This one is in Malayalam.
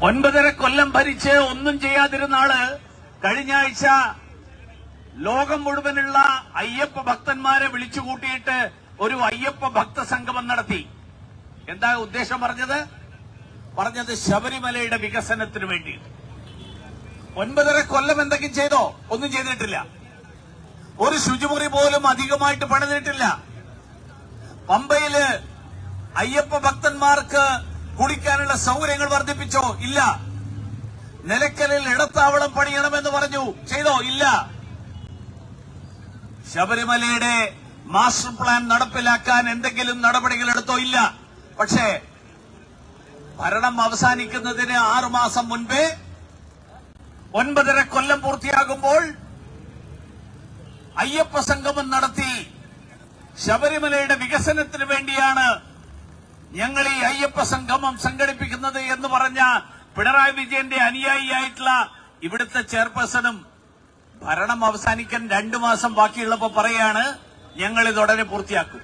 9.5 കൊല്ലം ഭരിച്ച് ഒന്നും ചെയ്യാതിരുന്ന ആള് കഴിഞ്ഞ ആഴ്ച ലോകം മുഴുവനുള്ള അയ്യപ്പ ഭക്തന്മാരെ വിളിച്ചുകൂട്ടിയിട്ട് ഒരു അയ്യപ്പ ഭക്ത സംഗമം നടത്തി. എന്താ ഉദ്ദേശം പറഞ്ഞത് ശബരിമലയുടെ വികസനത്തിന് വേണ്ടി. 9.5 കൊല്ലം എന്തെങ്കിലും ചെയ്തോ? ഒന്നും ചെയ്തിട്ടില്ല. ഒരു ശുചിമുറി പോലും അധികമായിട്ട് പണിതിട്ടില്ല. പമ്പയില് അയ്യപ്പ ഭക്തന്മാർക്ക് കുടിക്കാനുള്ള സൗകര്യങ്ങൾ വർദ്ധിപ്പിച്ചോ? ഇല്ല. നിലയ്ക്കലിൽ ഇടത്താവളം പണിയണമെന്ന് പറഞ്ഞു, ചെയ്തോ? ഇല്ല. ശബരിമലയുടെ മാസ്റ്റർ പ്ലാൻ നടപ്പിലാക്കാൻ എന്തെങ്കിലും നടപടികൾ എടുത്തോ? ഇല്ല. പക്ഷേ ഭരണം അവസാനിക്കുന്നതിന് 6 മാസം മുൻപേ 9.5 കൊല്ലം പൂർത്തിയാകുമ്പോൾ അയ്യപ്പ സംഗമം നടത്തി ശബരിമലയുടെ വികസനത്തിന് വേണ്ടിയാണ് ഞങ്ങൾ ഈ അയ്യപ്പ സംഗമം സംഘടിപ്പിക്കുന്നത് എന്ന് പറഞ്ഞ പിണറായി വിജയന്റെ അനുയായിയായിട്ടുള്ള ഇവിടുത്തെ ചെയർപേഴ്സണും ഭരണം അവസാനിക്കാൻ 2 മാസം ബാക്കിയുള്ളപ്പോ പറയാണ് ഞങ്ങൾ ഇത് ഉടനെ പൂർത്തിയാക്കും.